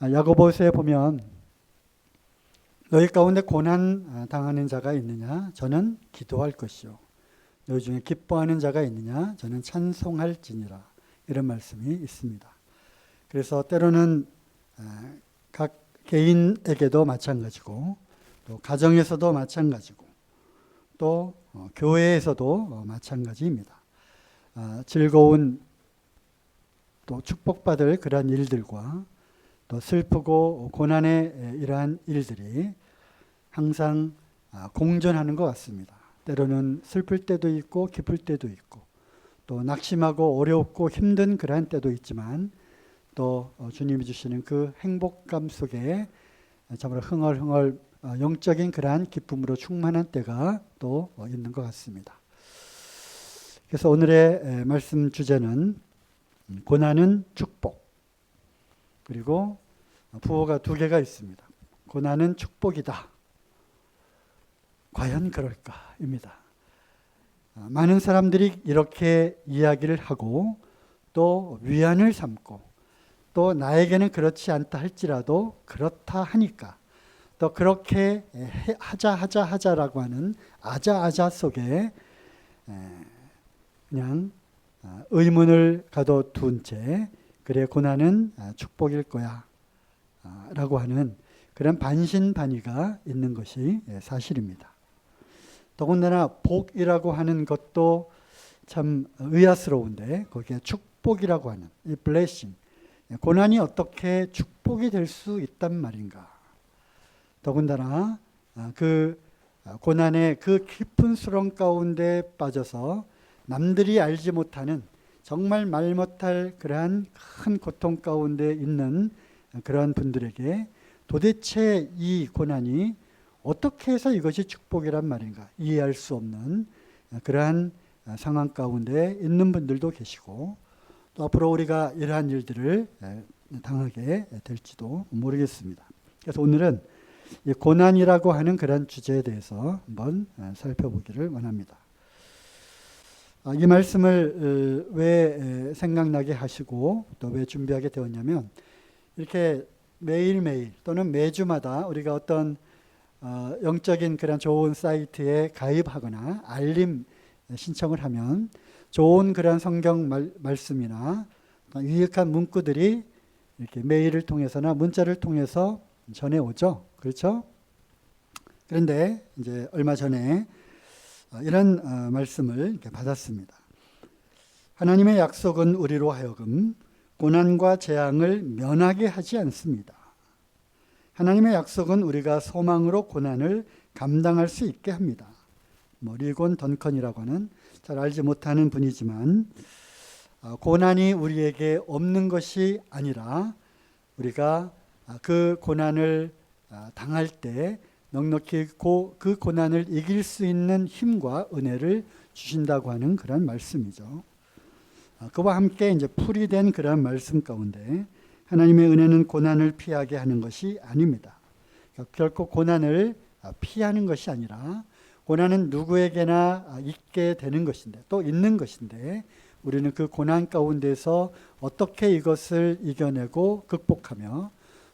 야고보서에 보면 너희 가운데 고난 당하는 자가 있느냐? 저는 기도할 것이요. 너희 중에 기뻐하는 자가 있느냐? 저는 찬송할지니라. 이런 말씀이 있습니다. 그래서 때로는 각 개인에게도 마찬가지고 또 가정에서도 마찬가지고 또 교회에서도 마찬가지입니다. 즐거운 또 축복받을 그러한 일들과 또 슬프고 고난의 이러한 일들이 항상 공존하는 것 같습니다. 때로는 슬플 때도 있고 기쁠 때도 있고 또 낙심하고 어렵고 힘든 그러한 때도 있지만 또 주님이 주시는 그 행복감 속에 참으로 흥얼흥얼 영적인 그러한 기쁨으로 충만한 때가 또 있는 것 같습니다. 그래서 오늘의 말씀 주제는 고난은 축복, 그리고 부호가 두 개가 있습니다. 고난은 축복이다. 과연 그럴까입니다. 많은 사람들이 이렇게 이야기를 하고 또 위안을 삼고 또 나에게는 그렇지 않다 할지라도 그렇다 하니까 또 그렇게 하자라고 하는 아자 속에 그냥 의문을 가둬둔 채 그래 고난은 축복일 거야 라고 하는 그런 반신반의가 있는 것이 사실입니다. 더군다나 복이라고 하는 것도 참 의아스러운데 거기에 축복이라고 하는 이 blessing, 고난이 어떻게 축복이 될 수 있단 말인가. 더군다나 그 고난의 그 깊은 수렁 가운데 빠져서 남들이 알지 못하는 정말 말 못할 그러한 큰 고통 가운데 있는 그러한 분들에게 도대체 이 고난이 어떻게 해서 이것이 축복이란 말인가 이해할 수 없는 그러한 상황 가운데 있는 분들도 계시고 또 앞으로 우리가 이러한 일들을 당하게 될지도 모르겠습니다. 그래서 오늘은 이 고난이라고 하는 그러한 주제에 대해서 한번 살펴보기를 원합니다. 이 말씀을 왜 생각나게 하시고 또 왜 준비하게 되었냐면 이렇게 매일매일 또는 매주마다 우리가 어떤 영적인 그런 좋은 사이트에 가입하거나 알림 신청을 하면 좋은 그런 성경 말씀이나 유익한 문구들이 이렇게 메일을 통해서나 문자를 통해서 전해오죠. 그렇죠? 그런데 이제 얼마 전에 이런 말씀을 이렇게 받았습니다. 하나님의 약속은 우리로 하여금 고난과 재앙을 면하게 하지 않습니다. 하나님의 약속은 우리가 소망으로 고난을 감당할 수 있게 합니다. 리곤 던컨이라고 하는 잘 알지 못하는 분이지만 고난이 우리에게 없는 것이 아니라 우리가 그 고난을 당할 때 넉넉히 그 고난을 이길 수 있는 힘과 은혜를 주신다고 하는 그런 말씀이죠. 그와 함께 이제 풀이된 그런 말씀 가운데 하나님의 은혜는 고난을 피하게 하는 것이 아닙니다. 결코 고난을 피하는 것이 아니라 고난은 누구에게나 있게 되는 것인데 또 있는 것인데 우리는 그 고난 가운데서 어떻게 이것을 이겨내고 극복하며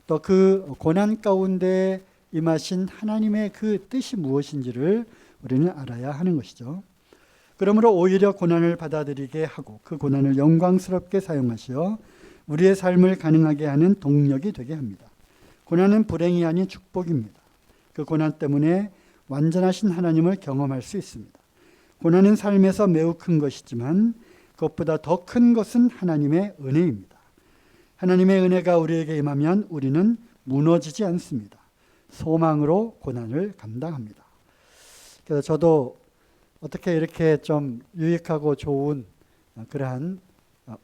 또 그 고난 가운데 임하신 하나님의 그 뜻이 무엇인지를 우리는 알아야 하는 것이죠. 그러므로 오히려 고난을 받아들이게 하고 그 고난을 영광스럽게 사용하시어 우리의 삶을 가능하게 하는 동력이 되게 합니다. 고난은 불행이 아닌 축복입니다. 그 고난 때문에 완전하신 하나님을 경험할 수 있습니다. 고난은 삶에서 매우 큰 것이지만 그것보다 더 큰 것은 하나님의 은혜입니다. 하나님의 은혜가 우리에게 임하면 우리는 무너지지 않습니다. 소망으로 고난을 감당합니다. 그래서 저도 어떻게 이렇게 좀 유익하고 좋은 그러한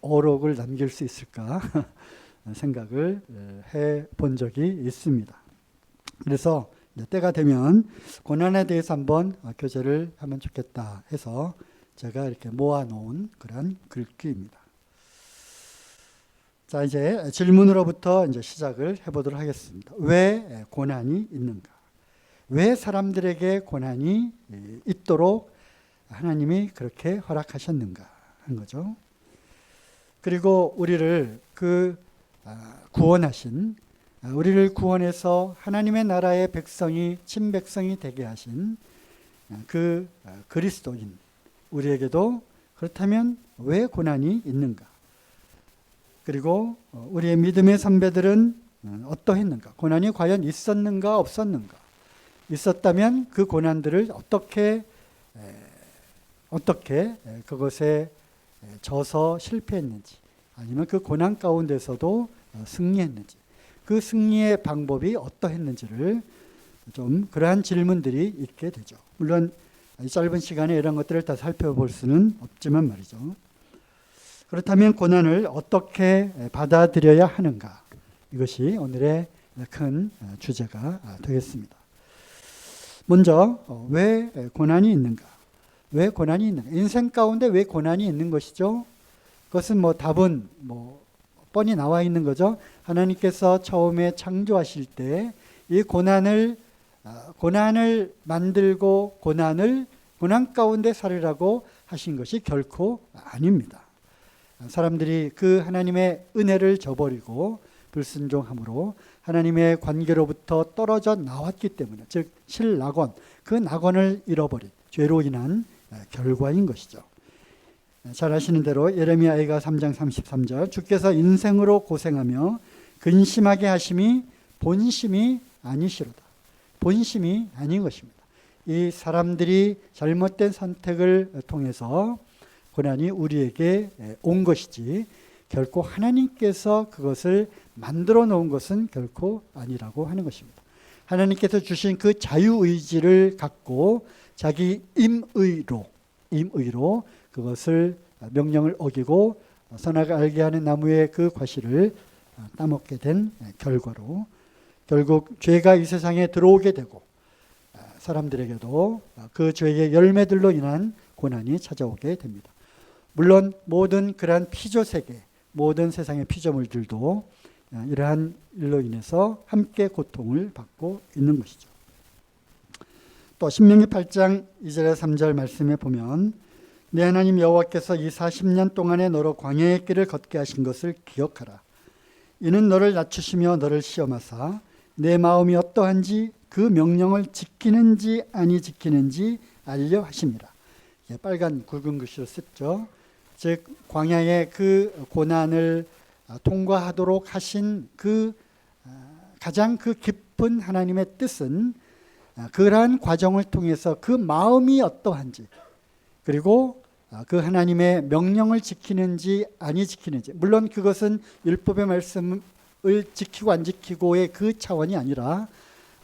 어록을 남길 수 있을까 생각을 해 본 적이 있습니다. 그래서 때가 되면 고난에 대해서 한번 교제를 하면 좋겠다 해서 제가 이렇게 모아놓은 그런 글귀입니다. 자, 이제 질문으로부터 이제 시작을 해보도록 하겠습니다. 왜 고난이 있는가? 왜 사람들에게 고난이 있도록 하나님이 그렇게 허락하셨는가 하는 거죠. 그리고 우리를 그 구원하신 우리를 구원해서 하나님의 나라의 백성이 친백성이 되게 하신 그 그리스도인 우리에게도 그렇다면 왜 고난이 있는가? 그리고 우리의 믿음의 선배들은 어떠했는가? 고난이 과연 있었는가 없었는가? 있었다면 그 고난들을 어떻게 그것에 져서 실패했는지, 아니면 그 고난 가운데서도 승리했는지, 그 승리의 방법이 어떠했는지를 좀 그러한 질문들이 있게 되죠. 물론 이 짧은 시간에 이런 것들을 다 살펴볼 수는 없지만 말이죠. 그렇다면 고난을 어떻게 받아들여야 하는가? 이것이 오늘의 큰 주제가 되겠습니다. 먼저 왜 고난이 있는가? 왜 고난이 있는가? 인생 가운데 왜 고난이 있는 것이죠? 그것은 답은 뻔히 나와 있는 거죠. 하나님께서 처음에 창조하실 때 이 고난을 만들고 고난 가운데 살으라고 하신 것이 결코 아닙니다. 사람들이 그 하나님의 은혜를 저버리고 불순종함으로 하나님의 관계로부터 떨어져 나왔기 때문에, 즉 실낙원, 그 낙원을 잃어버린 죄로 인한 결과인 것이죠. 잘 아시는 대로 예레미야가 3장 33절, 주께서 인생으로 고생하며 근심하게 하심이 본심이 아니시로다. 본심이 아닌 것입니다. 이 사람들이 잘못된 선택을 통해서 고난이 우리에게 온 것이지, 결코 하나님께서 그것을 만들어 놓은 것은 결코 아니라고 하는 것입니다. 하나님께서 주신 그 자유의지를 갖고 자기 임의로 그것을 명령을 어기고 선악을 알게 하는 나무의 그 과실을 따먹게 된 결과로 결국 죄가 이 세상에 들어오게 되고 사람들에게도 그 죄의 열매들로 인한 고난이 찾아오게 됩니다. 물론 모든 그러한 피조세계, 모든 세상의 피조물들도 이러한 일로 인해서 함께 고통을 받고 있는 것이죠. 또 신명기 8장 2절에 3절 말씀에 보면, 내 하나님 여호와께서 이 40년 동안에 너로 광야의 길을 걷게 하신 것을 기억하라. 이는 너를 낮추시며 너를 시험하사 내 마음이 어떠한지 그 명령을 지키는지 아니 지키는지 알려 하심이라. 빨간 굵은 글씨로 썼죠. 즉 광야의 그 고난을 통과하도록 하신 그 가장 그 깊은 하나님의 뜻은 그러한 과정을 통해서 그 마음이 어떠한지, 그리고 그 하나님의 명령을 지키는지 아니 지키는지, 물론 그것은 율법의 말씀을 지키고 안 지키고의 그 차원이 아니라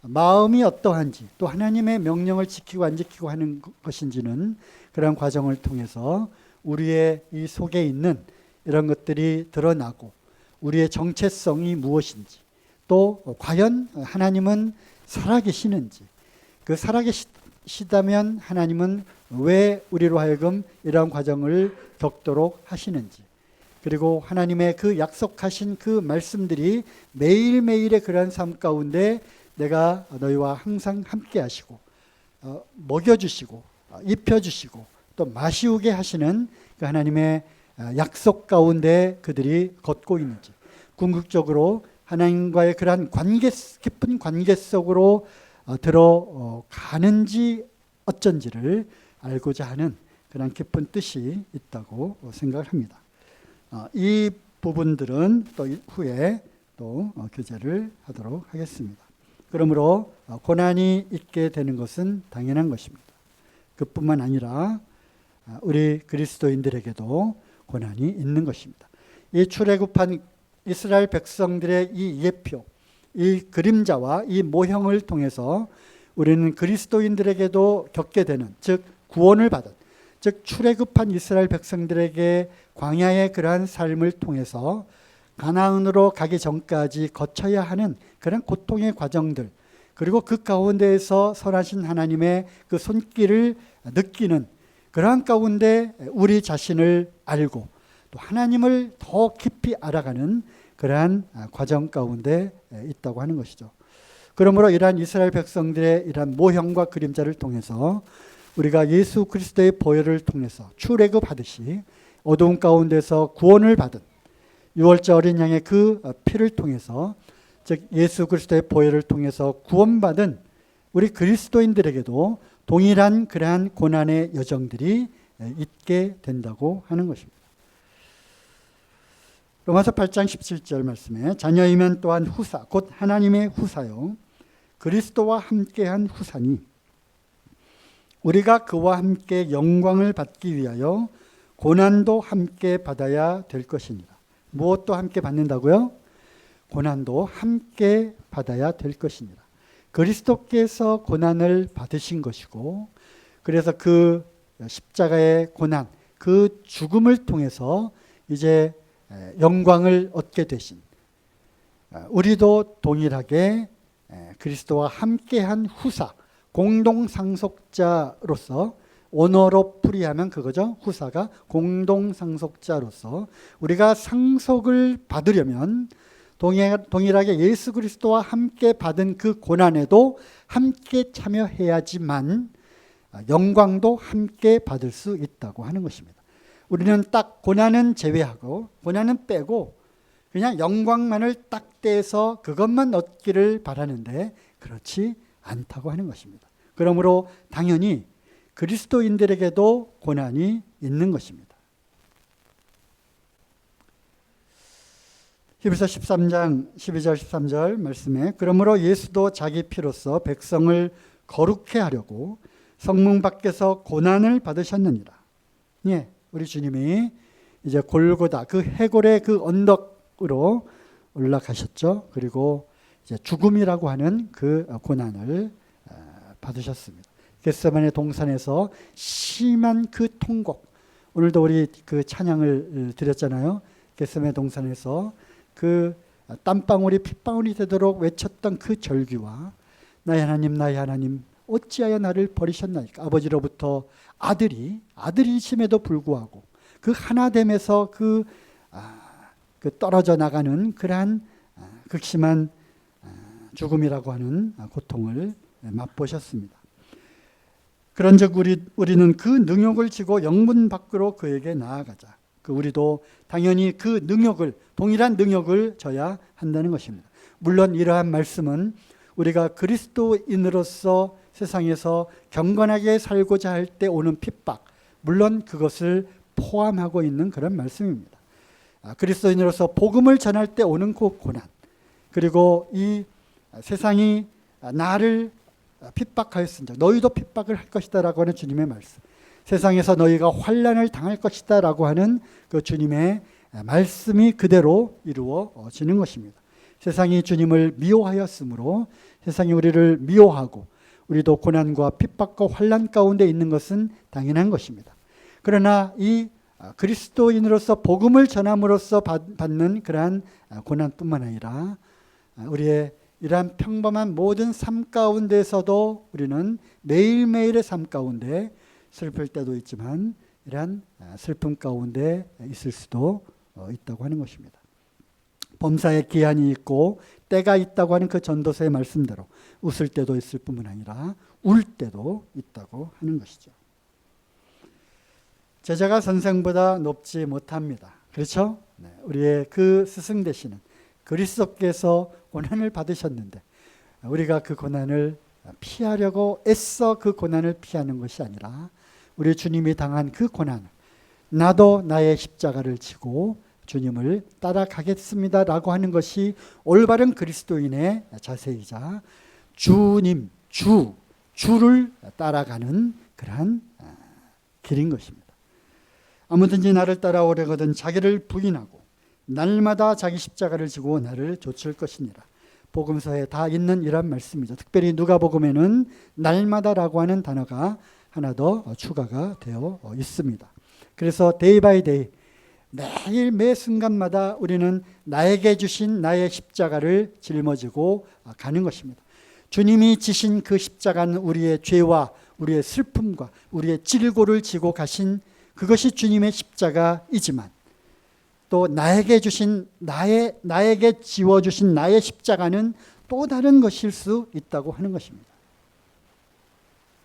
마음이 어떠한지, 또 하나님의 명령을 지키고 안 지키고 하는 것인지는 그런 과정을 통해서 우리의 이 속에 있는 이런 것들이 드러나고, 우리의 정체성이 무엇인지, 또 과연 하나님은 살아계시는지, 그 살아계시다면 하나님은 왜 우리로 하여금 이러한 과정을 겪도록 하시는지, 그리고 하나님의 그 약속하신 그 말씀들이 매일매일의 그러한 삶 가운데 내가 너희와 항상 함께 하시고 먹여주시고 입혀주시고 또 마시우게 하시는 그 하나님의 약속 가운데 그들이 걷고 있는지, 궁극적으로 하나님과의 그러한 깊은 관계 속으로 들어가는지 어쩐지를 알고자 하는 그런 깊은 뜻이 있다고 생각을 합니다. 이 부분들은 또 후에 또 교제를 하도록 하겠습니다. 그러므로 고난이 있게 되는 것은 당연한 것입니다. 그뿐만 아니라 우리 그리스도인들에게도 고난이 있는 것입니다. 이 출애굽한 이스라엘 백성들의 이 예표, 이 그림자와 이 모형을 통해서 우리는 그리스도인들에게도 겪게 되는, 즉 구원을 받은, 즉 출애굽한 이스라엘 백성들에게 광야의 그러한 삶을 통해서 가나안으로 가기 전까지 거쳐야 하는 그런 고통의 과정들, 그리고 그 가운데에서 선하신 하나님의 그 손길을 느끼는 그러한 가운데 우리 자신을 알고 또 하나님을 더 깊이 알아가는 그러한 과정 가운데 있다고 하는 것이죠. 그러므로 이러한 이스라엘 백성들의 이러한 모형과 그림자를 통해서 우리가 예수 그리스도의 보혈을 통해서 출애굽하듯이 어두운 가운데서 구원을 받은 유월절 어린 양의 그 피를 통해서 즉 예수 그리스도의 보혈을 통해서 구원받은 우리 그리스도인들에게도 동일한 그러한 고난의 여정들이 있게 된다고 하는 것입니다. 로마서 8장 17절 말씀에 자녀이면 또한 후사 곧 하나님의 후사요 그리스도와 함께한 후사니 우리가 그와 함께 영광을 받기 위하여 고난도 함께 받아야 될 것이니라. 무엇도 함께 받는다고요? 고난도 함께 받아야 될 것이니라. 그리스도께서 고난을 받으신 것이고 그래서 그 십자가의 고난, 그 죽음을 통해서 이제 영광을 얻게 되신 우리도 동일하게 그리스도와 함께한 후사, 공동상속자로서 원어로 풀이하면 그거죠. 후사가 공동상속자로서 우리가 상속을 받으려면 동일하게 예수 그리스도와 함께 받은 그 고난에도 함께 참여해야지만 영광도 함께 받을 수 있다고 하는 것입니다. 우리는 딱 고난은 제외하고 고난은 빼고 그냥 영광만을 딱 떼서 그것만 얻기를 바라는데 그렇지 않다고 하는 것입니다. 그러므로 당연히 그리스도인들에게도 고난이 있는 것입니다. 히브리서 13장 12절 13절 말씀에 그러므로 예수도 자기 피로써 백성을 거룩해 하려고 성문 밖에서 고난을 받으셨느니라. 예, 우리 주님이 이제 골고다 그 해골의 그 언덕으로 올라가셨죠. 그리고 이제 죽음이라고 하는 그 고난을 받으셨습니다. 겟세마네 동산에서 심한 그 통곡. 오늘도 우리 그 찬양을 드렸잖아요. 겟세마네 동산에서 그 땀방울이 핏방울이 되도록 외쳤던 그 절규와 나의 하나님 나의 하나님 어찌하여 나를 버리셨나이까. 아버지로부터 아들이심에도 불구하고 그 하나됨에서 그 떨어져 나가는 그러한 극심한 죽음이라고 하는 고통을 맛보셨습니다. 그런즉 우리는 그 능욕을 지고 영문 밖으로 그에게 나아가자. 우리도 당연히 그 능욕을 동일한 능욕을 져야 한다는 것입니다. 물론 이러한 말씀은 우리가 그리스도인으로서 세상에서 경건하게 살고자 할 때 오는 핍박, 물론 그것을 포함하고 있는 그런 말씀입니다. 그리스도인으로서 복음을 전할 때 오는 그 고난, 그리고 이 세상이 나를 핍박하였으니 너희도 핍박을 할 것이다 라고 하는 주님의 말씀, 세상에서 너희가 환난을 당할 것이다 라고 하는 그 주님의 말씀이 그대로 이루어지는 것입니다. 세상이 주님을 미워하였으므로 세상이 우리를 미워하고 우리도 고난과 핍박과 환난 가운데 있는 것은 당연한 것입니다. 그러나 이 그리스도인으로서 복음을 전함으로써 받는 그러한 고난뿐만 아니라 우리의 이러한 평범한 모든 삶 가운데서도 우리는 매일매일의 삶 가운데 슬플 때도 있지만 이러한 슬픔 가운데 있을 수도 있다고 하는 것입니다. 범사에 기한이 있고 때가 있다고 하는 그 전도서의 말씀대로 웃을 때도 있을 뿐만 아니라 울 때도 있다고 하는 것이죠. 제자가 선생보다 높지 못합니다. 그렇죠? 네, 우리의 그 스승 되시는 그리스도께서 고난을 받으셨는데 우리가 그 고난을 피하려고 애써 그 고난을 피하는 것이 아니라 우리 주님이 당한 그 고난을 나도 나의 십자가를 지고 주님을 따라가겠습니다 라고 하는 것이 올바른 그리스도인의 자세이자 주님, 주를 따라가는 그러한 길인 것입니다. 아무든지 나를 따라오려거든 자기를 부인하고 날마다 자기 십자가를 지고 나를 좇을 것이니라. 복음서에 다 있는 이런 말씀이죠. 특별히 누가복음에는 날마다라고 하는 단어가 하나 더 추가가 되어 있습니다. 그래서 데이 바이 데이 매일 매 순간마다 우리는 나에게 주신 나의 십자가를 짊어지고 가는 것입니다. 주님이 지신 그 십자가는 우리의 죄와 우리의 슬픔과 우리의 질고를 지고 가신 그것이 주님의 십자가이지만 또 나에게 지워주신 나의 십자가는 또 다른 것일 수 있다고 하는 것입니다.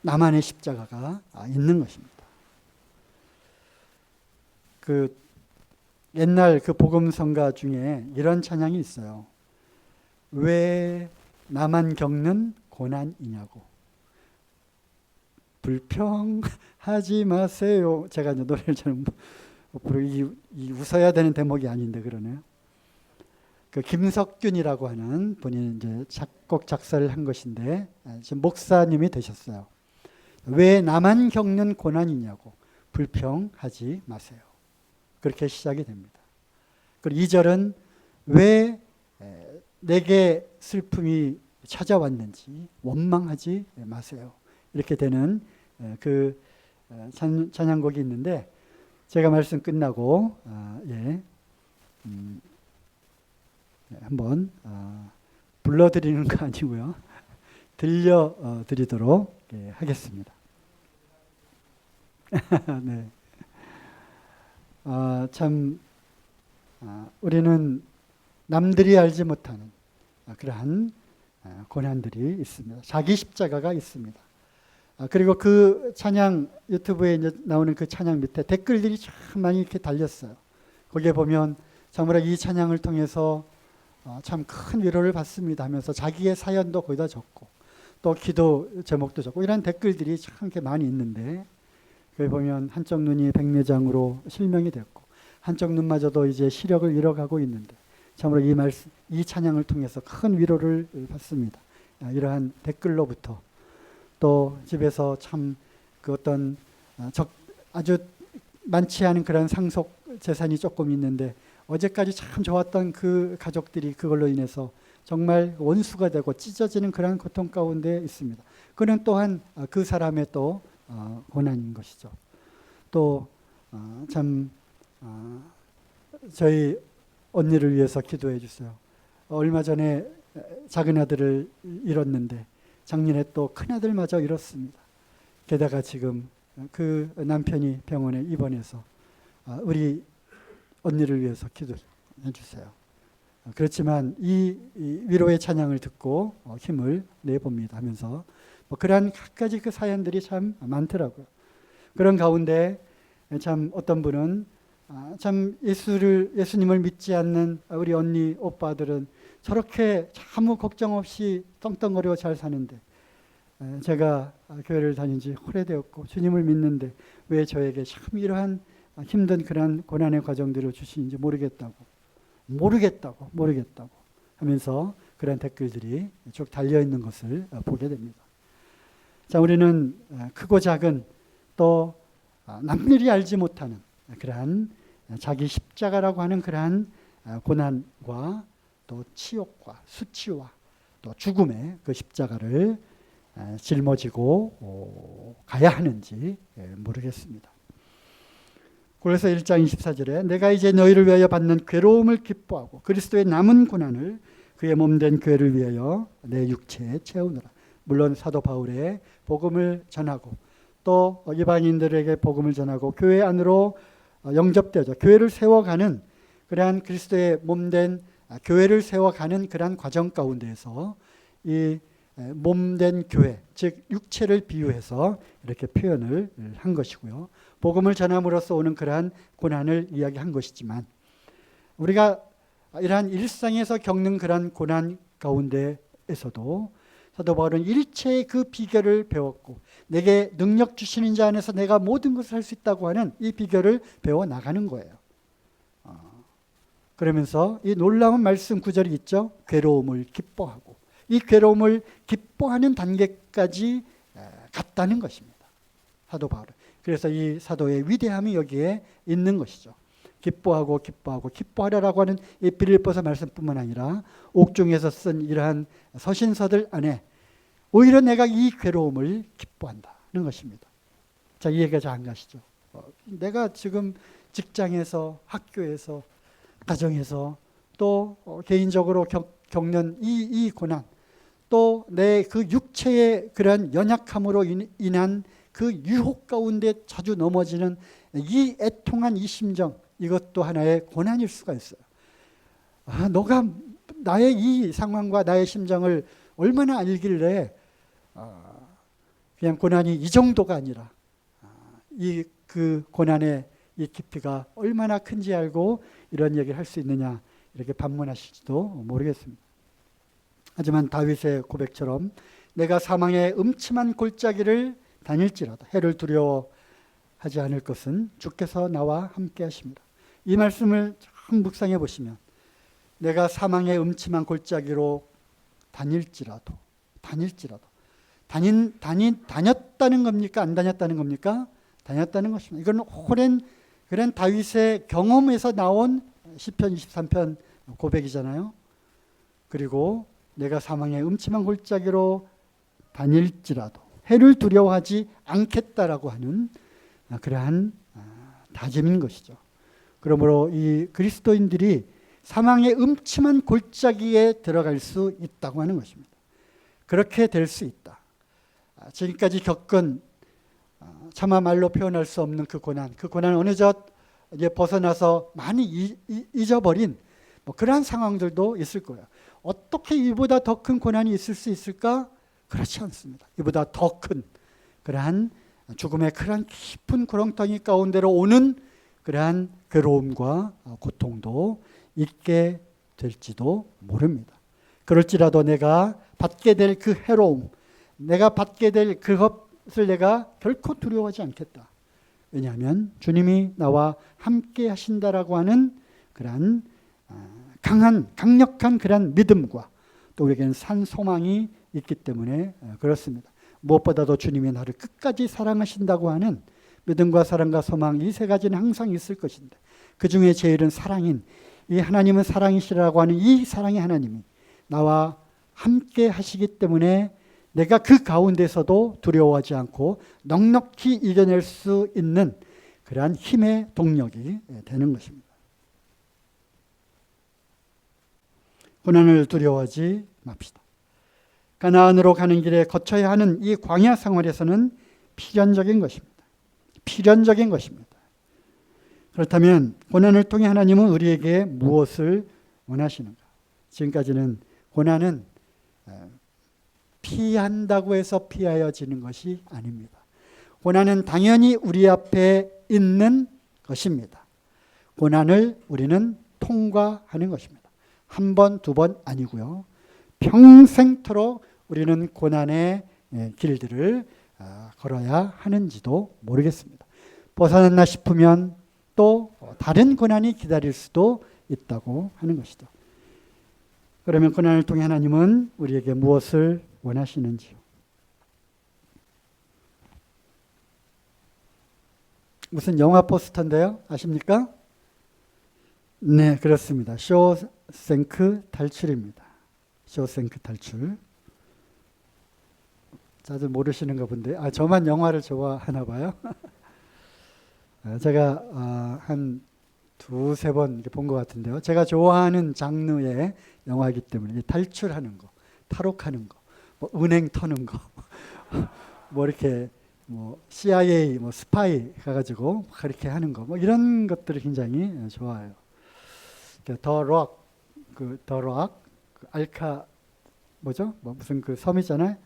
나만의 십자가가 있는 것입니다. 옛날 그 복음성가 중에 이런 찬양이 있어요. 왜 나만 겪는 고난이냐고. 불평하지 마세요. 제가 이제 노래를 잘 부르고 이 웃어야 되는 대목이 아닌데 그러네요. 그 김석균이라고 하는 분이 이제 작곡 작사를 한 것인데 지금 목사님이 되셨어요. 왜 나만 겪는 고난이냐고 불평하지 마세요. 그렇게 시작이 됩니다. 그리고 2절은 왜 내게 슬픔이 찾아왔는지 원망하지 마세요. 이렇게 되는 그 찬양곡이 있는데 제가 말씀 끝나고 한번 불러드리는 거 아니고요. 들려드리도록 하겠습니다. 네. 참 우리는 남들이 알지 못하는 그러한 고난들이 있습니다. 자기 십자가가 있습니다. 그리고 그 찬양 유튜브에 이제 나오는 그 찬양 밑에 댓글들이 참 많이 이렇게 달렸어요. 거기에 보면 참으로 이 찬양을 통해서 참 큰 위로를 받습니다 하면서 자기의 사연도 거기다 적고 또 기도 제목도 적고 이런 댓글들이 참 이렇게 많이 있는데 거기 보면 한쪽 눈이 백내장으로 실명이 됐고 한쪽 눈마저도 이제 시력을 잃어가고 있는데 참으로 이 찬양을 통해서 큰 위로를 받습니다. 이러한 댓글로부터 또 집에서 참 그 어떤 아주 많지 않은 그런 상속 재산이 조금 있는데 어제까지 참 좋았던 그 가족들이 그걸로 인해서 정말 원수가 되고 찢어지는 그런 고통 가운데 있습니다. 그는 또한 그 사람의 또 고난인 것이죠. 또 참 저희 언니를 위해서 기도해 주세요. 얼마 전에 작은 아들을 잃었는데 작년에 또 큰 아들마저 잃었습니다. 게다가 지금 그 남편이 병원에 입원해서 우리 언니를 위해서 기도해 주세요. 그렇지만 이 위로의 찬양을 듣고 힘을 내봅니다 하면서 그러한 갖가지 그 사연들이 참 많더라고요. 그런 가운데 참 어떤 분은 참 예수님을 믿지 않는 우리 언니 오빠들은 저렇게 아무 걱정 없이 떵떵거리고 잘 사는데 제가 교회를 다닌 지 오래되었고 주님을 믿는데 왜 저에게 참 이러한 힘든 그런 고난의 과정들을 주시는지 모르겠다고 하면서 그런 댓글들이 쭉 달려있는 것을 보게 됩니다. 자, 우리는 크고 작은 또 남들이 알지 못하는 그러한 자기 십자가라고 하는 그러한 고난과 또 치욕과 수치와 또 죽음의 그 십자가를 짊어지고 가야 하는지 모르겠습니다. 그래서 1장 24절에 내가 이제 너희를 위하여 받는 괴로움을 기뻐하고 그리스도의 남은 고난을 그의 몸된 교회를 위하여 내 육체에 채우노라. 물론 사도 바울의 복음을 전하고 또 이방인들에게 복음을 전하고 교회 안으로 영접되어져 교회를 세워가는 그러한 그리스도의 몸된 교회를 세워가는 그러한 과정 가운데에서 이 몸된 교회, 즉 육체를 비유해서 이렇게 표현을 한 것이고요. 복음을 전함으로써 오는 그러한 고난을 이야기한 것이지만 우리가 이러한 일상에서 겪는 그러한 고난 가운데에서도 사도 바울은 일체의 그 비결을 배웠고 내게 능력 주시는 자 안에서 내가 모든 것을 할 수 있다고 하는 이 비결을 배워 나가는 거예요. 그러면서 이 놀라운 말씀 구절이 있죠. 괴로움을 기뻐하고 이 괴로움을 기뻐하는 단계까지 갔다는 것입니다. 사도 바울은. 그래서 이 사도의 위대함이 여기에 있는 것이죠. 기뻐하라라고 하는 이 빌립보서 말씀뿐만 아니라 옥중에서 쓴 이러한 서신서들 안에 오히려 내가 이 괴로움을 기뻐한다는 것입니다. 자, 이해가 잘 안 가시죠? 내가 지금 직장에서, 학교에서, 가정에서 또 개인적으로 겪는 이 고난, 또 내 그 육체의 그러한 연약함으로 인한 그 유혹 가운데 자주 넘어지는 이 애통한 이 심정, 이것도 하나의 고난일 수가 있어요. 너가 나의 이 상황과 나의 심정을 얼마나 알길래 그냥 고난이 이 정도가 아니라 그 고난의 이 깊이가 얼마나 큰지 알고 이런 얘기를 할 수 있느냐 이렇게 반문하실지도 모르겠습니다. 하지만 다윗의 고백처럼 내가 사망의 음침한 골짜기를 다닐지라도 해를 두려워하지 않을 것은 주께서 나와 함께 하십니다. 이 말씀을 참 묵상해 보시면 내가 사망의 음침한 골짜기로 다닐지라도 다녔다는 겁니까? 안 다녔다는 겁니까? 다녔다는 것입니다. 이건 오랜 그런 다윗의 경험에서 나온 시편 23편 고백이잖아요. 그리고 내가 사망의 음침한 골짜기로 다닐지라도 해를 두려워하지 않겠다라고 하는 그러한 다짐인 것이죠. 그러므로 이 그리스도인들이 사망의 음침한 골짜기에 들어갈 수 있다고 하는 것입니다. 그렇게 될 수 있다. 지금까지 겪은 차마 말로 표현할 수 없는 그 고난 어느덧 이제 벗어나서 많이 잊어버린 그러한 상황들도 있을 거예요. 어떻게 이보다 더 큰 고난이 있을 수 있을까? 그렇지 않습니다. 이보다 더 큰 그러한 죽음의 그러한 깊은 구렁텅이 가운데로 오는 그러한 괴로움과 고통도 있게 될지도 모릅니다. 그럴지라도 내가 받게 될 그 해로움, 내가 받게 될 그것을 내가 결코 두려워하지 않겠다. 왜냐하면 주님이 나와 함께 하신다라고 하는 그러한 강력한 그러한 믿음과 또 우리에게는 산 소망이 있기 때문에 그렇습니다. 무엇보다도 주님이 나를 끝까지 사랑하신다고 하는 믿음과 사랑과 소망 이 세 가지는 항상 있을 것인데 그 중에 제일은 사랑인 이 하나님은 사랑이시라고 하는 이 사랑의 하나님이 나와 함께 하시기 때문에 내가 그 가운데서도 두려워하지 않고 넉넉히 이겨낼 수 있는 그러한 힘의 동력이 되는 것입니다. 고난을 두려워하지 맙시다. 가나안으로 가는 길에 거쳐야 하는 이 광야 생활에서는 필연적인 것입니다. 필연적인 것입니다. 그렇다면 고난을 통해 하나님은 우리에게 무엇을 원하시는가? 지금까지는 고난은 피한다고 해서 피하여지는 것이 아닙니다. 고난은 당연히 우리 앞에 있는 것입니다. 고난을 우리는 통과하는 것입니다. 한 번, 두 번 아니고요. 평생토록 우리는 고난의 길들을 걸어야 하는지도 모르겠습니다. 벗어났나 싶으면 또 다른 고난이 기다릴 수도 있다고 하는 것이죠. 그러면 고난을 통해 하나님은 우리에게 무엇을 원하시는지요? 무슨 영화 포스터인데요? 아십니까? 네, 그렇습니다. 쇼생크 탈출입니다. 쇼생크 탈출. 다들 모르시는가 본데, 저만 영화를 좋아하나 봐요. 제가 한 두세 번 본 것 같은데요. 제가 좋아하는 장르의 영화이기 때문에 탈출하는 거, 탈옥하는 거, 은행 터는 거, 이렇게 CIA, 스파이 가가지고 그렇게 하는 거, 이런 것들을 굉장히 좋아해요. 더 록, 알카 뭐죠? 무슨 그 섬이잖아요.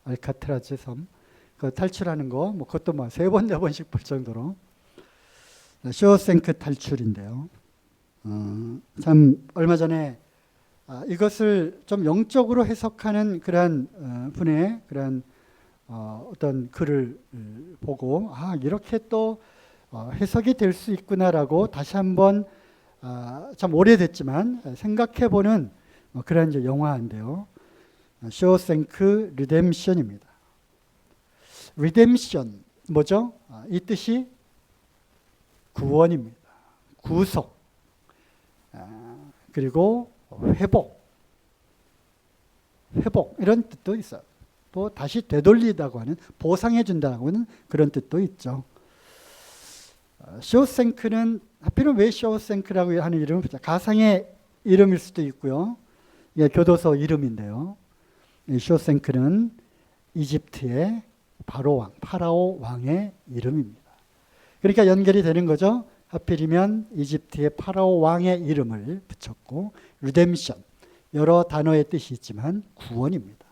알카트라즈 섬. 그 탈출하는 거, 그것도 세 번, 네 번씩 볼 정도로. 쇼생크 탈출인데요. 참 얼마 전에 이것을 좀 영적으로 해석하는 그러한 분의 그러한 어떤 글을 보고 이렇게 또 해석이 될 수 있구나라고 다시 한번 참 오래됐지만 생각해보는 그런 이제 영화인데요. 쇼생크 리뎀션입니다. 리뎀션 뭐죠? 이 뜻이 구원입니다. 구속, 그리고 회복 이런 뜻도 있어요. 또 다시 되돌리다고 하는, 보상해 준다고 하는 그런 뜻도 있죠. 쇼생크는 하필은 왜 쇼생크라고 하는 이름을 가상의 이름일 수도 있고요. 이게 교도소 이름인데요. 이 쇼생크는 이집트의 파라오 왕의 이름입니다. 그러니까 연결이 되는 거죠. 하필이면 이집트의 파라오 왕의 이름을 붙였고, 리뎀션, 여러 단어의 뜻이 있지만 구원입니다.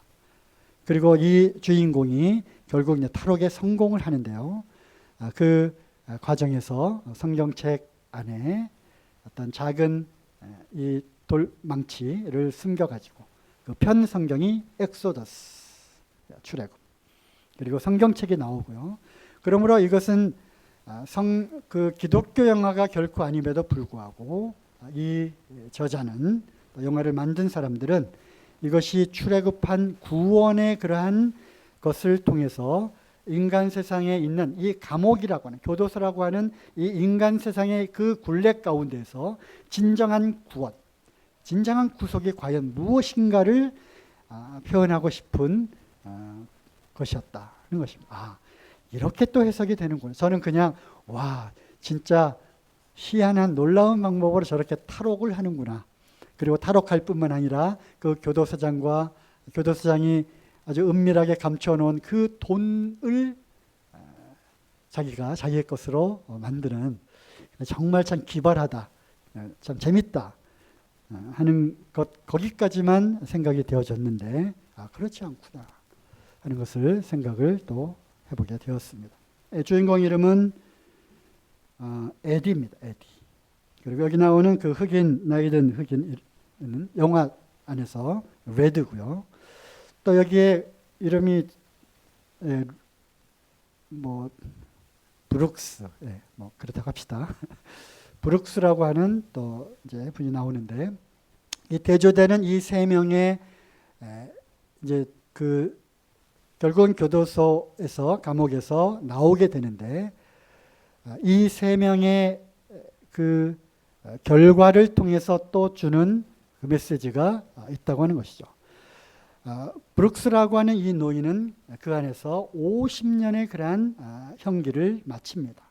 그리고 이 주인공이 결국 이제 탈옥에 성공을 하는데요. 그 과정에서 성경책 안에 어떤 작은 이 돌망치를 숨겨가지고 그 편 성경이 엑소더스, 출애굽. 그리고 성경책이 나오고요. 그러므로 이것은 그 기독교 영화가 결코 아님에도 불구하고 이 저자는, 영화를 만든 사람들은 이것이 출애굽한 구원의 그러한 것을 통해서 인간 세상에 있는 이 감옥이라고 하는, 교도소라고 하는 이 인간 세상의 그 굴레 가운데서 진정한 구원, 진정한 구속이 과연 무엇인가를 표현하고 싶은 것이었다는 것입니다. 이렇게 또 해석이 되는구나. 저는 그냥 와, 진짜 희한한 놀라운 방법으로 저렇게 탈옥을 하는구나. 그리고 탈옥할 뿐만 아니라 그 교도소장이 아주 은밀하게 감춰놓은 그 돈을 자기가 자기의 것으로 만드는, 정말 참 기발하다, 참 재밌다 하는 것, 거기까지만 생각이 되어졌는데 그렇지 않구나 하는 것을 생각을 또 해보게 되었습니다. 주인공 이름은 에디입니다. 에디. 그리고 여기 나오는 그 흑인, 나이 든 흑인은 영화 안에서 레드고요. 또 여기에 이름이 뭐 브룩스, 뭐 그렇다고 합시다. 브룩스라고 하는 또 이제 분이 나오는데, 이 대조되는 이 세 명의 이제 그 결국은 교도소에서, 감옥에서 나오게 되는데, 이 세 명의 그 결과를 통해서 또 주는 그 메시지가 있다고 하는 것이죠. 브룩스라고 하는 이 노인은 그 안에서 50년의 그러한 형기를 마칩니다.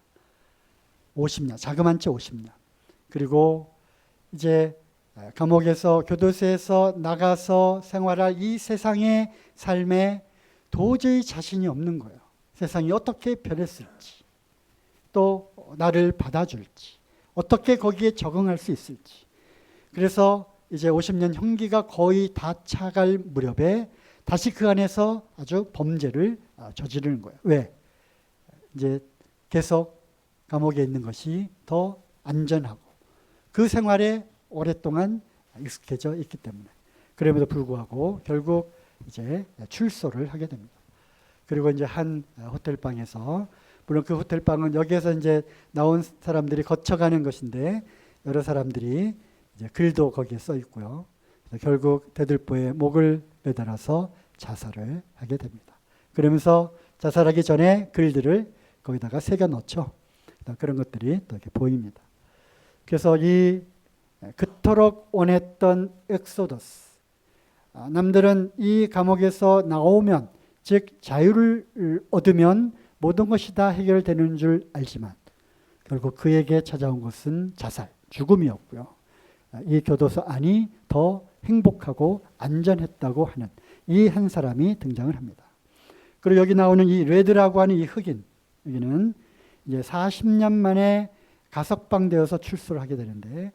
50년, 자그만 채 50년. 그리고 이제 감옥에서, 교도소에서 나가서 생활할 이 세상의 삶에 도저히 자신이 없는 거예요. 세상이 어떻게 변했을지, 또 나를 받아줄지, 어떻게 거기에 적응할 수 있을지. 그래서 이제 50년 형기가 거의 다 차갈 무렵에 다시 그 안에서 아주 범죄를 저지르는 거예요. 왜? 이제 계속 감옥에 있는 것이 더 안전하고 그 생활에 오랫동안 익숙해져 있기 때문에. 그럼에도 불구하고 결국 이제 출소를 하게 됩니다. 그리고 이제 한 호텔방에서, 물론 그 호텔방은 여기에서 이제 나온 사람들이 거쳐가는 것인데, 여러 사람들이 이제 글도 거기에 써 있고요. 결국 대들보에 목을 매달아서 자살을 하게 됩니다. 그러면서 자살하기 전에 글들을 거기다가 새겨 넣죠. 그런 것들이 또 이렇게 보입니다. 그래서 이 그토록 원했던 엑소더스, 남들은 이 감옥에서 나오면, 즉 자유를 얻으면 모든 것이 다 해결되는 줄 알지만 결국 그에게 찾아온 것은 자살, 죽음이었고요. 이 교도소 안이 더 행복하고 안전했다고 하는 이 한 사람이 등장을 합니다. 그리고 여기 나오는 이 레드라고 하는 이 흑인, 여기는 이제 40년 만에 가석방되어서 출소를 하게 되는데,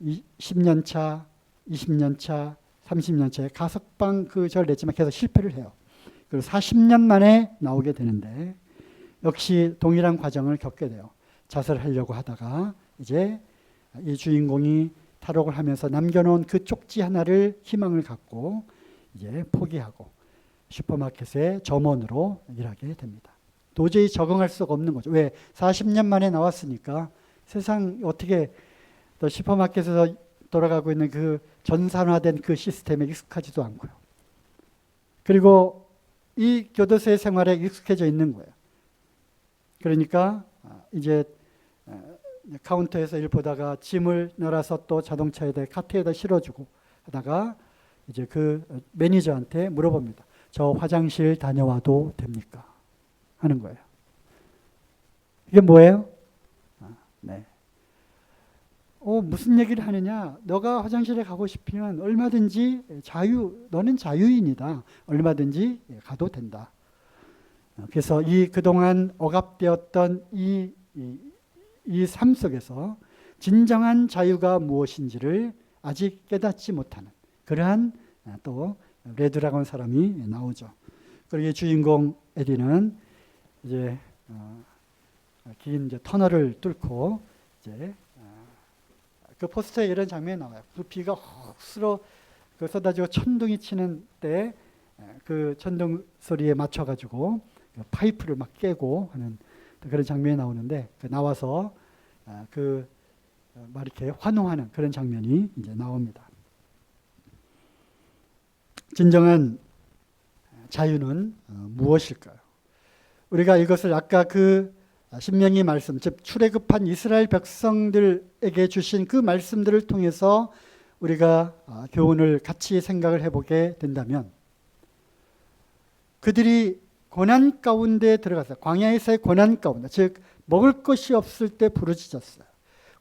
10년 차, 20년 차, 30년 차에 가석방 저를 냈지만 계속 실패를 해요. 그리고 40년 만에 나오게 되는데 역시 동일한 과정을 겪게 돼요. 자살하려고 하다가 이제 이 주인공이 탈옥을 하면서 남겨놓은 그 쪽지 하나를 희망을 갖고 이제 포기하고 슈퍼마켓의 점원으로 일하게 됩니다. 도저히 적응할 수가 없는 거죠. 왜? 40년 만에 나왔으니까 세상 어떻게 또 슈퍼마켓에서 돌아가고 있는 그 전산화된 그 시스템에 익숙하지도 않고요. 그리고 이 교도소의 생활에 익숙해져 있는 거예요. 그러니까 이제 카운터에서 일 보다가 짐을 날아서 또 자동차에다, 카트에다 실어주고 하다가 이제 그 매니저한테 물어봅니다. 저 화장실 다녀와도 됩니까? 하는 거예요. 이게 뭐예요? 네. 무슨 얘기를 하느냐? 너가 화장실에 가고 싶으면 얼마든지 너는 자유인이다. 얼마든지 가도 된다. 그래서 그동안 억압되었던 이 삶 속에서 진정한 자유가 무엇인지를 아직 깨닫지 못하는 그러한 또 레드라고 하는 사람이 나오죠. 그리고 이 주인공 에디는 이제 긴 이제 터널을 뚫고 이제 그 포스터에 이런 장면이 나와요. 그 비가 훅 쓸어 그 쏟아지고 천둥이 치는 때 그 천둥 소리에 맞춰가지고 파이프를 막 깨고 하는 그런 장면이 나오는데 나와서 막 이렇게 환호하는 그런 장면이 이제 나옵니다. 진정한 자유는 무엇일까요? 우리가 이것을 아까 그 신명기 말씀, 즉 출애굽한 이스라엘 백성들에게 주신 그 말씀들을 통해서 우리가 교훈을 같이 생각을 해보게 된다면, 그들이 고난 가운데 들어가서 광야에서의 고난 가운데, 즉 먹을 것이 없을 때 부르짖었어요.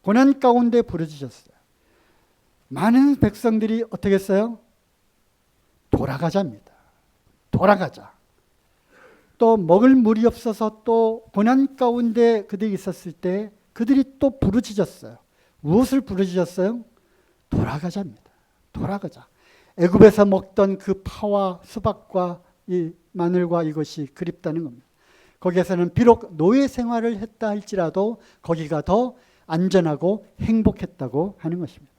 고난 가운데 부르짖었어요. 많은 백성들이 어떻게 했어요? 돌아가자입니다. 돌아가자. 또 먹을 물이 없어서 또 고난 가운데 그들이 있었을 때 그들이 또 부르짖었어요. 무엇을 부르짖었어요? 돌아가자입니다. 돌아가자. 애굽에서 먹던 그 파와 수박과 이 마늘과 이것이 그립다는 겁니다. 거기에서는 비록 노예 생활을 했다 할지라도 거기가 더 안전하고 행복했다고 하는 것입니다.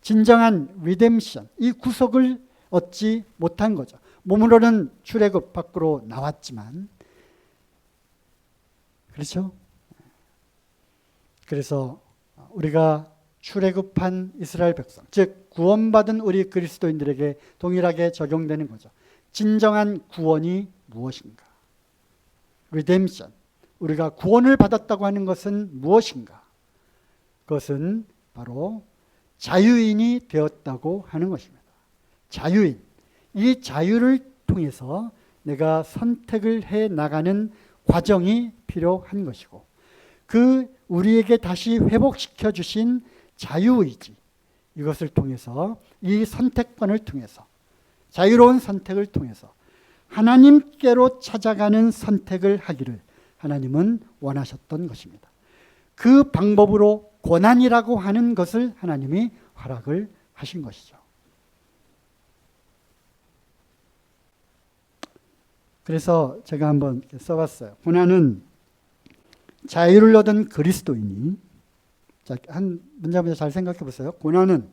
진정한 리뎀션, 이 구속을 얻지 못한 거죠. 몸으로는 출애굽 밖으로 나왔지만, 그렇죠? 그래서 우리가 출애굽한 이스라엘 백성, 즉 구원받은 우리 그리스도인들에게 동일하게 적용되는 거죠. 진정한 구원이 무엇인가? 리뎀션, 우리가 구원을 받았다고 하는 것은 무엇인가? 그것은 바로 자유인이 되었다고 하는 것입니다. 자유인, 이 자유를 통해서 내가 선택을 해 나가는 과정이 필요한 것이고, 그 우리에게 다시 회복시켜 주신 자유의지, 이것을 통해서, 이 선택권을 통해서, 자유로운 선택을 통해서 하나님께로 찾아가는 선택을 하기를 하나님은 원하셨던 것입니다. 그 방법으로 고난이라고 하는 것을 하나님이 허락을 하신 것이죠. 그래서 제가 한번 써봤어요. 고난은 자유를 얻은 그리스도인이, 자, 한 문장 먼저 잘 생각해 보세요. 고난은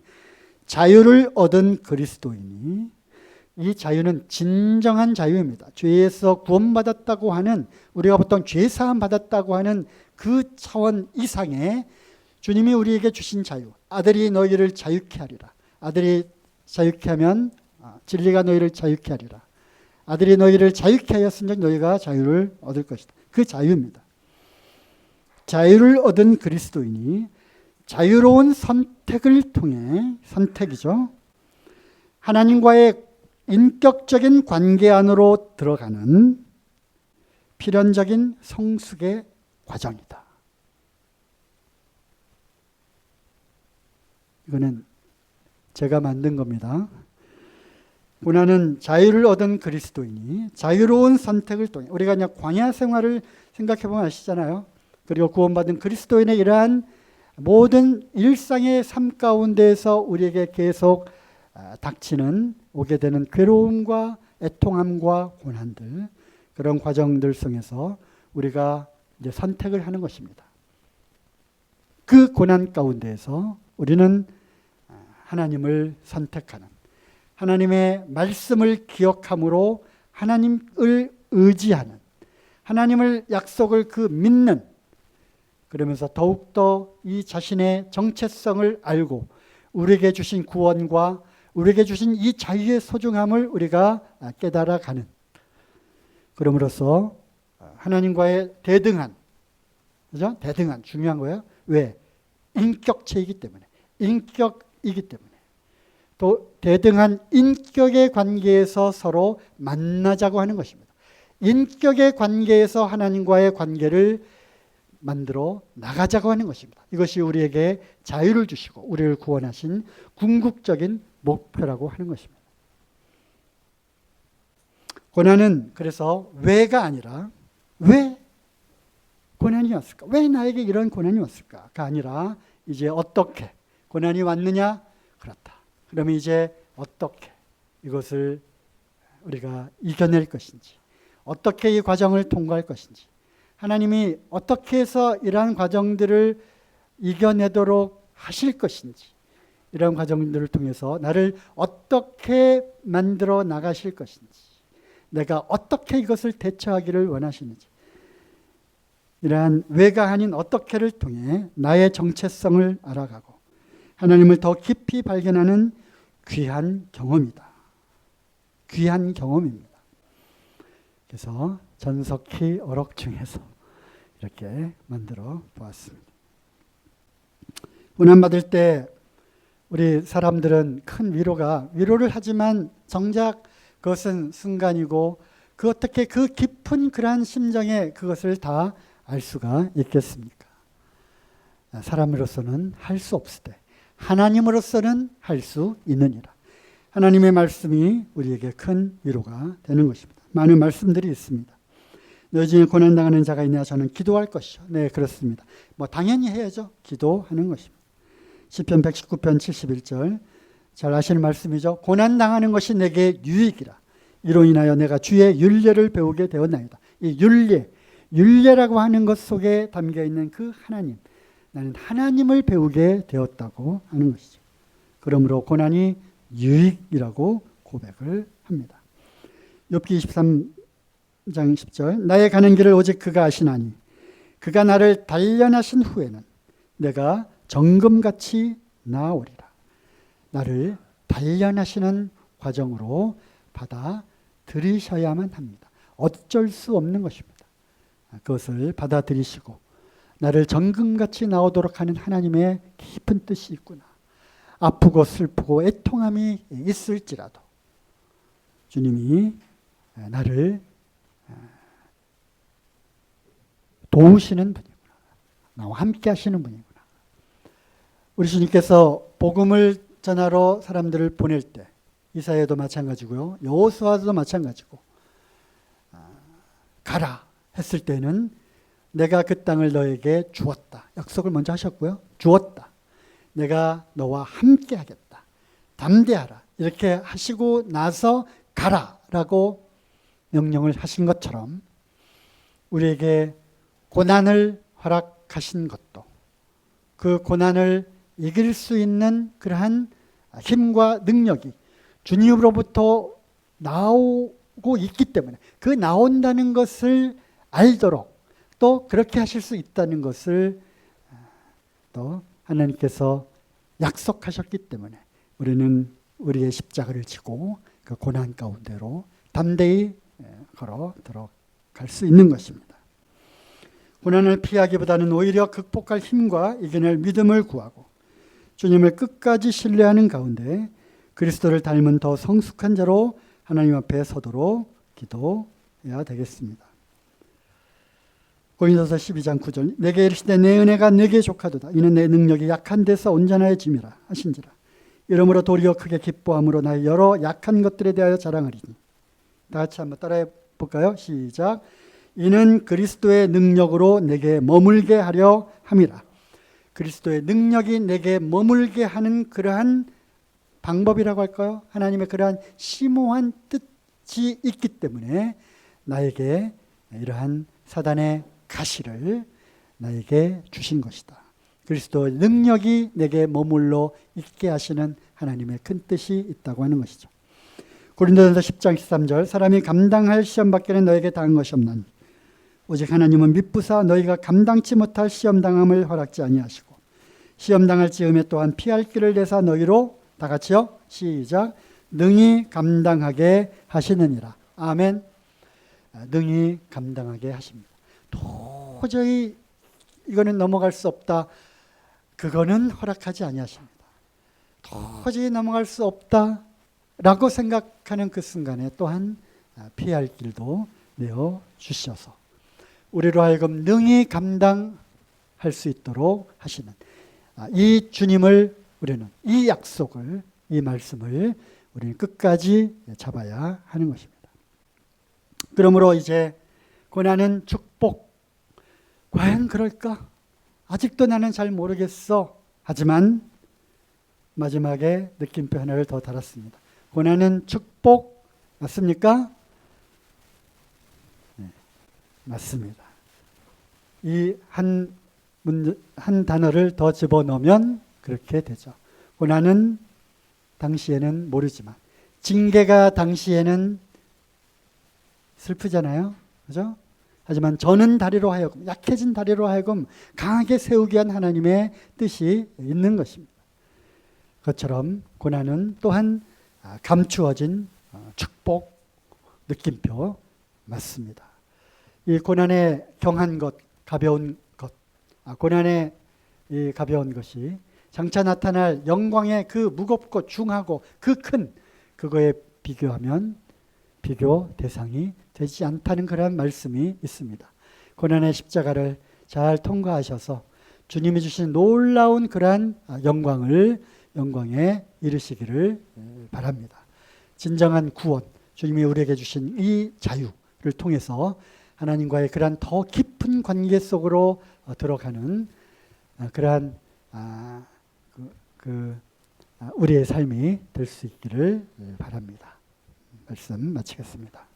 자유를 얻은 그리스도인이, 이 자유는 진정한 자유입니다. 죄에서 구원받았다고 하는, 우리가 보통 죄사함 받았다고 하는 그 차원 이상의 주님이 우리에게 주신 자유. 아들이 너희를 자유케 하리라. 아들이 자유케 하면 진리가 너희를 자유케 하리라. 아들이 너희를 자유케 하였으니 너희가 자유를 얻을 것이다. 그 자유입니다. 자유를 얻은 그리스도인이 자유로운 선택을 통해, 선택이죠, 하나님과의 인격적인 관계 안으로 들어가는 필연적인 성숙의 과정이다. 이거는 제가 만든 겁니다. 고난은 자유를 얻은 그리스도인이 자유로운 선택을 통해, 우리가 그냥 광야 생활을 생각해 보면 아시잖아요. 그리고 구원받은 그리스도인의 이러한 모든 일상의 삶 가운데에서 우리에게 계속 닥치는, 오게 되는 괴로움과 애통함과 고난들, 그런 과정들 속에서 우리가 이제 선택을 하는 것입니다. 그 고난 가운데에서 우리는 하나님을 선택하는, 하나님의 말씀을 기억함으로 하나님을 의지하는, 하나님을 약속을 믿는, 그러면서 더욱더 이 자신의 정체성을 알고 우리에게 주신 구원과 우리에게 주신 이 자유의 소중함을 우리가 깨달아가는, 그럼으로써 하나님과의 대등한, 그죠? 대등한, 중요한 거예요. 왜? 인격체이기 때문에, 인격이기 때문에. 또 대등한 인격의 관계에서 서로 만나자고 하는 것입니다. 인격의 관계에서 하나님과의 관계를 만들어 나가자고 하는 것입니다. 이것이 우리에게 자유를 주시고 우리를 구원하신 궁극적인 목표라고 하는 것입니다. 고난은 그래서 왜가 아니라, 왜 고난이 왔을까? 왜 나에게 이런 고난이 왔을까?가 아니라, 이제 어떻게 고난이 왔느냐? 그렇다. 그러면 이제 어떻게 이것을 우리가 이겨낼 것인지, 어떻게 이 과정을 통과할 것인지, 하나님이 어떻게 해서 이러한 과정들을 이겨내도록 하실 것인지, 이런 과정들을 통해서 나를 어떻게 만들어 나가실 것인지, 내가 어떻게 이것을 대처하기를 원하시는지, 이러한 왜가 아닌 어떻게를 통해 나의 정체성을 알아가고 하나님을 더 깊이 발견하는 귀한 경험이다. 귀한 경험입니다. 그래서 전석희 어록 중에서 이렇게 만들어 보았습니다. 고난받을 때 우리 사람들은 큰 위로를 하지만 정작 그것은 순간이고 그 어떻게 그 깊은 그러한 심정에 그것을 다 알 수가 있겠습니까? 사람으로서는 할 수 없을 때 하나님으로서는 할 수 있느니라. 하나님의 말씀이 우리에게 큰 위로가 되는 것입니다. 많은 말씀들이 있습니다. 너희 중에 고난당하는 자가 있냐? 저는 기도할 것이요. 네, 그렇습니다. 당연히 해야죠. 기도하는 것입니다. 시편 119편 71절 잘 아시는 말씀이죠. 고난당하는 것이 내게 유익이라. 이로 인하여 내가 주의 율례를 배우게 되었나이다. 이 율례라고 하는 것 속에 담겨있는 그 하나님, 나는 하나님을 배우게 되었다고 하는 것이죠. 그러므로 고난이 유익이라고 고백을 합니다. 욥기 23장 10절 나의 가는 길을 오직 그가 아시나니 그가 나를 단련하신 후에는 내가 정금같이 나아오리라. 나를 단련하시는 과정으로 받아들이셔야만 합니다. 어쩔 수 없는 것입니다. 그것을 받아들이시고 나를 정금같이 나오도록 하는 하나님의 깊은 뜻이 있구나. 아프고 슬프고 애통함이 있을지라도 주님이 나를 도우시는 분이구나. 나와 함께 하시는 분이구나. 우리 주님께서 복음을 전하러 사람들을 보낼 때 이사야도 마찬가지고요. 여호수아도 마찬가지고 가라 했을 때는 내가 그 땅을 너에게 주었다. 약속을 먼저 하셨고요. 주었다. 내가 너와 함께 하겠다. 담대하라. 이렇게 하시고 나서 가라라고 명령을 하신 것처럼 우리에게 고난을 허락하신 것도 그 고난을 이길 수 있는 그러한 힘과 능력이 주님으로부터 나오고 있기 때문에 그 나온다는 것을 알도록 또 그렇게 하실 수 있다는 것을 또 하나님께서 약속하셨기 때문에 우리는 우리의 십자가를 지고 그 고난 가운데로 담대히 걸어 들어갈 수 있는 것입니다. 고난을 피하기보다는 오히려 극복할 힘과 이겨낼 믿음을 구하고 주님을 끝까지 신뢰하는 가운데 그리스도를 닮은 더 성숙한 자로 하나님 앞에 서도록 기도해야 되겠습니다. 고린도서 12장 9절 내게 이르시되 내 은혜가 내게 족하도다. 이는 내 능력이 약한 데서 온전하여짐이라 하신지라. 이러므로 도리어 크게 기뻐함으로 나의 여러 약한 것들에 대하여 자랑하리니. 다 같이 한번 따라해 볼까요? 시작. 이는 그리스도의 능력으로 내게 머물게 하려 함이라. 그리스도의 능력이 내게 머물게 하는 그러한 방법이라고 할까요? 하나님의 그러한 심오한 뜻이 있기 때문에 나에게 이러한 사단의 가시를 나에게 주신 것이다. 그리스도의 능력이 내게 머물러 있게 하시는 하나님의 큰 뜻이 있다고 하는 것이죠. 고린도전서 10장 13절 사람이 감당할 시험 밖에는 너에게 당한 것이 없나니 오직 하나님은 미쁘사 너희가 감당치 못할 시험 당함을 허락지 아니하시고 시험 당할 즈음에 또한 피할 길을 내사 너희로 다 같이요. 시작. 능히 감당하게 하시느니라. 아멘. 능히 감당하게 하십니다. 도저히 이거는 넘어갈 수 없다. 그거는 허락하지 아니하십니다. 도저히 넘어갈 수 없다라고 생각하는 그 순간에 또한 피할 길도 내어 주셔서 우리로 하여금 능히 감당할 수 있도록 하시는 이 주님을 우리는 이 약속을 이 말씀을 우리는 끝까지 잡아야 하는 것입니다. 그러므로 이제 고난은 축복. 과연 그럴까? 아직도 나는 잘 모르겠어. 하지만 마지막에 느낌표 하나를 더 달았습니다. 고난은 축복 맞습니까? 네, 맞습니다. 이 한 단어를 더 집어넣으면 그렇게 되죠. 고난은 당시에는 모르지만 징계가 당시에는 슬프잖아요. 그죠? 하지만 저는 다리로 하여금, 약해진 다리로 하여금 강하게 세우기 위한 하나님의 뜻이 있는 것입니다. 그것처럼 고난은 또한 감추어진 축복 느낌표 맞습니다. 이 고난의 경한 것, 가벼운 것, 고난의 이 가벼운 것이 장차 나타날 영광의 그 무겁고 중하고 그 큰 그거에 비교하면 비교 대상이 되지 않다는 그런 말씀이 있습니다. 고난의 십자가를 잘 통과하셔서 주님이 주신 놀라운 그러한 영광에 이르시기를 바랍니다. 진정한 구원, 주님이 우리에게 주신 이 자유를 통해서 하나님과의 그러한 더 깊은 관계 속으로 들어가는 그러한 우리의 삶이 될 수 있기를 바랍니다. 말씀 마치겠습니다.